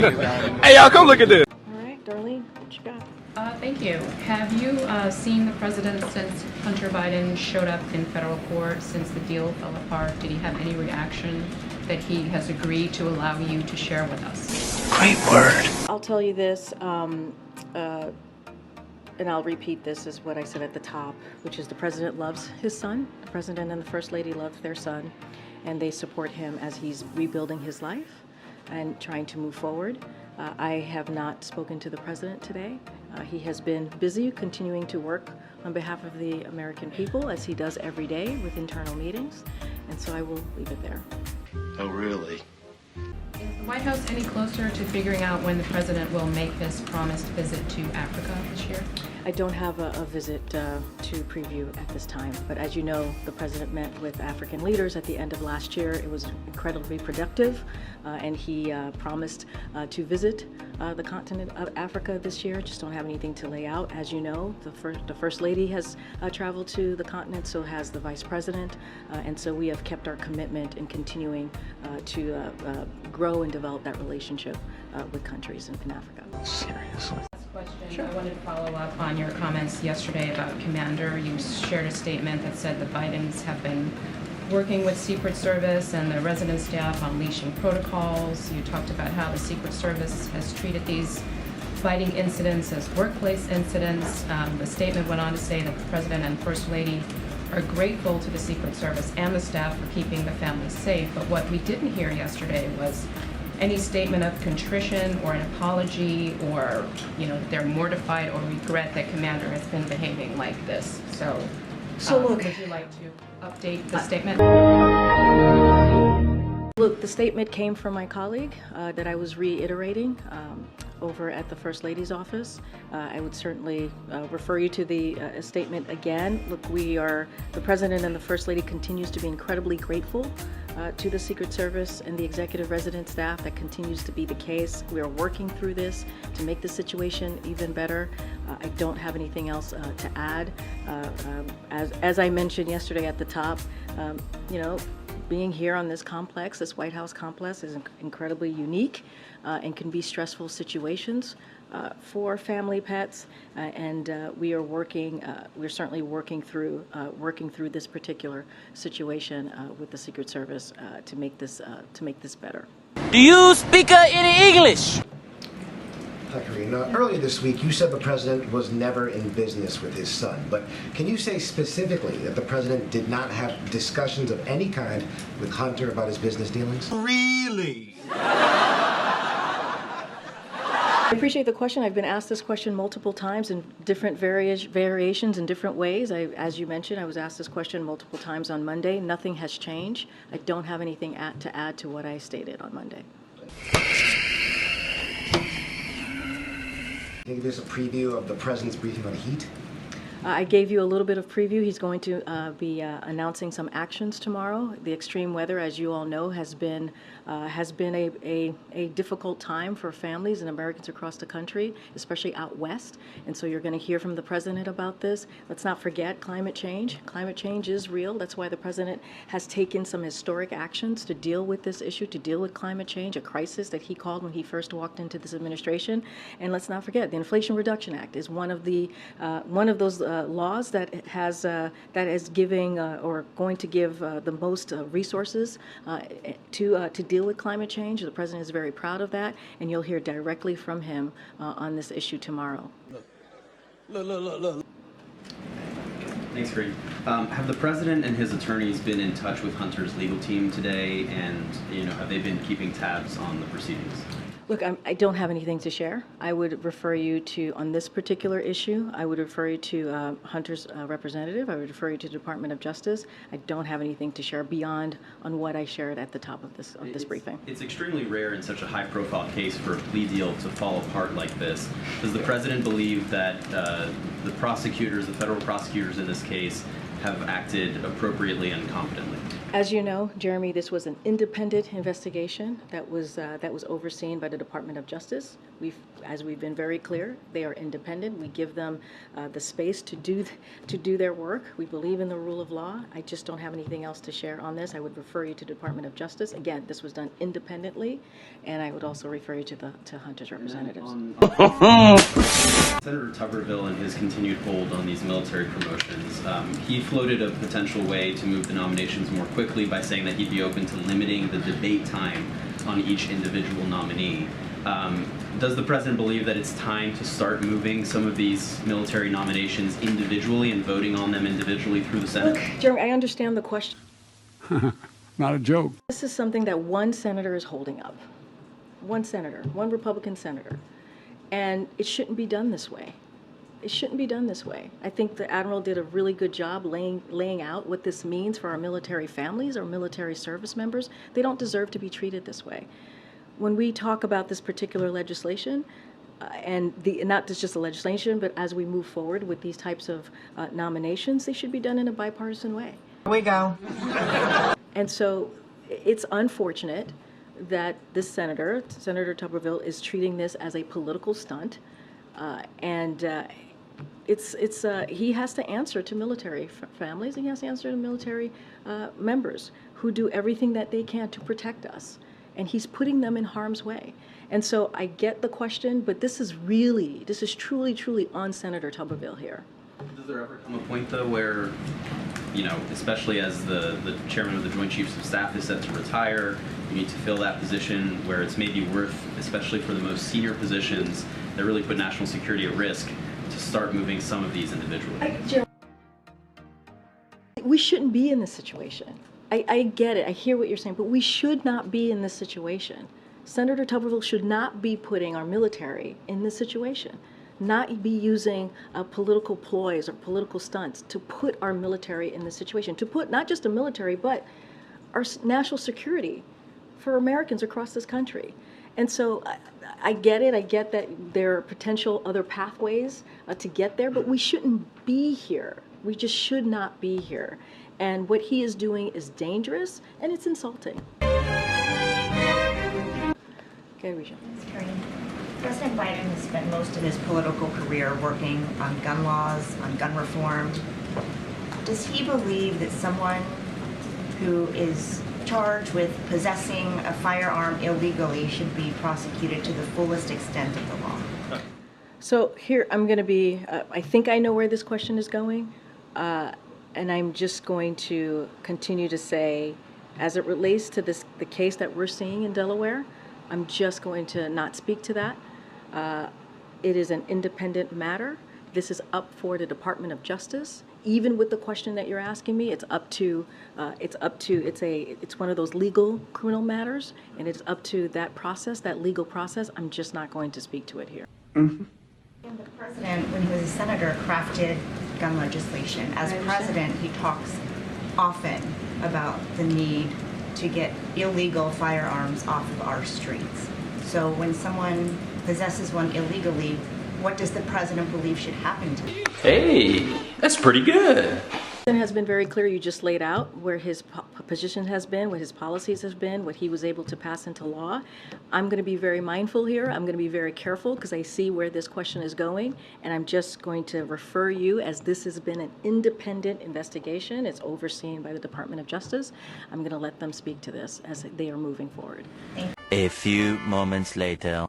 Hey, y'all, come look at this. All right, Darlene, what you got? Thank you. Have you seen the president since Hunter Biden showed up in federal court, since the deal fell apart? Did he have any reaction that he has agreed to allow you to share with us? Great word. I'll tell you this, and I'll repeat this as what I said at the top, which is the president loves his son. The president and the first lady love their son, and they support him as he's rebuilding his life and trying to move forward. I have not spoken to the president today. He has been busy continuing to work on behalf of the American people, as he does every day with internal meetings, and so I will leave it there. Oh, really? Is the White House any closer to figuring out when the president will make his promised visit to Africa this year? I don't have a visit to preview at this time, but as you know, the president met with African leaders at the end of last year. It was incredibly productive, and he promised to visit the continent of Africa this year. Just don't have anything to lay out. As you know, the First Lady has traveled to the continent, so has the Vice President, and so we have kept our commitment in continuing to grow and develop that relationship with countries in Africa. Seriously? Question. Sure. I wanted to follow up on your comments yesterday about Commander. You shared a statement that said the Bidens have been working with Secret Service and the resident staff on unleashing protocols. You talked about how the Secret Service has treated these fighting incidents as workplace incidents. The statement went on to say that the President and First Lady are grateful to the Secret Service and the staff for keeping the families safe. But what we didn't hear yesterday was any statement of contrition or an apology, or that they're mortified or regret that Commander has been behaving like this. So look, would you like to update the statement? Look, the statement came from my colleague that I was reiterating over at the First Lady's office. I would certainly refer you to the statement again. Look, the President and the First Lady continues to be incredibly grateful to the Secret Service and the executive resident staff. That continues to be the case. We are working through this to make the situation even better. I don't have anything else to add. As I mentioned yesterday at the top, being here on this complex, this White House complex, is incredibly unique and can be stressful situations for family pets, and we're certainly working through this particular situation with the Secret Service to make this better. Do you speak any English? Hi, Karine. Earlier this week, you said the president was never in business with his son, but can you say specifically that the president did not have discussions of any kind with Hunter about his business dealings? Really? I appreciate the question. I've been asked this question multiple times in different variations in different ways. As you mentioned, I was asked this question multiple times on Monday. Nothing has changed. I don't have anything to add to what I stated on Monday. Can you give us a preview of the president's briefing on heat? I gave you a little bit of preview. He's going to be announcing some actions tomorrow. The extreme weather, as you all know, has been a difficult time for families and Americans across the country, especially out west. And so you're going to hear from the president about this. Let's not forget climate change. Climate change is real. That's why the president has taken some historic actions to deal with this issue, to deal with climate change, a crisis that he called when he first walked into this administration. And let's not forget, the Inflation Reduction Act is one of those laws that is giving or going to give the most resources to deal with climate change. The president is very proud of that, and you'll hear directly from him on this issue tomorrow. Look. Thanks, Karine. Have the president and his attorneys been in touch with Hunter's legal team today, and have they been keeping tabs on the proceedings? Look, I don't have anything to share. I would refer you to, on this particular issue, I would refer you to Hunter's representative. I would refer you to the Department of Justice. I don't have anything to share beyond on what I shared at the top of this briefing. It's extremely rare in such a high-profile case for a plea deal to fall apart like this. Does the president believe that the federal prosecutors in this case, have acted appropriately and competently? As you know, Jeremy, this was an independent investigation that was overseen by the Department of Justice. As we've been very clear, they are independent. We give them the space to do their work. We believe in the rule of law. I just don't have anything else to share on this. I would refer you to the Department of Justice. Again, this was done independently, and I would also refer you to Hunter's representatives. Senator Tuberville and his continued hold on these military promotions, he floated a potential way to move the nominations more quickly by saying that he'd be open to limiting the debate time on each individual nominee. Does the president believe that it's time to start moving some of these military nominations individually and voting on them individually through the Senate? Look, Jeremy, I understand the question. Not a joke. This is something that one senator is holding up. One senator, one Republican senator. And it shouldn't be done this way. It shouldn't be done this way. I think the Admiral did a really good job laying out what this means for our military families, our military service members. They don't deserve to be treated this way. When we talk about this particular legislation, not just the legislation, but as we move forward with these types of nominations, they should be done in a bipartisan way. Here we go. And so it's unfortunate that this Senator Tuberville, is treating this as a political stunt, he has to answer to military families, and he has to answer to military members who do everything that they can to protect us, and he's putting them in harm's way. And so I get the question, but this is truly on Senator Tuberville here. Does there ever come a point, though, where, especially as the chairman of the Joint Chiefs of Staff is set to retire, you need to fill that position where it's maybe worth, especially for the most senior positions that really put national security at risk, to start moving some of these individually? We shouldn't be in this situation. I get it. I hear what you're saying, but we should not be in this situation. Senator Tuberville should not be putting our military in this situation, not be using political ploys or political stunts to put our military in this situation, to put not just the military, but our national security for Americans across this country. And so I get it. I get that there are potential other pathways to get there, but we shouldn't be here. We just should not be here. And what he is doing is dangerous, and it's insulting. Okay, Regina. Karine, President Biden has spent most of his political career working on gun laws, on gun reform. Does he believe that someone who is charged with possessing a firearm illegally should be prosecuted to the fullest extent of the law? So here, I'm going to be, I think I know where this question is going, and I'm just going to continue to say, as it relates to the case that we're seeing in Delaware, I'm just going to not speak to that. It is an independent matter. This is up for the Department of Justice. Even with the question that you're asking me, it's one of those legal criminal matters, and it's up to that process, that legal process. I'm just not going to speak to it here. And the president, when he was a senator, crafted gun legislation. As president, he talks often about the need to get illegal firearms off of our streets. So when someone possesses one illegally, what does the president believe should happen to them? Hey, that's pretty good. The president has been very clear. You just laid out where his position has been, what his policies have been, what he was able to pass into law. I'm going to be very mindful here. I'm going to be very careful because I see where this question is going, and I'm just going to refer you, as this has been an independent investigation. It's overseen by the Department of Justice. I'm going to let them speak to this as they are moving forward. A few moments later.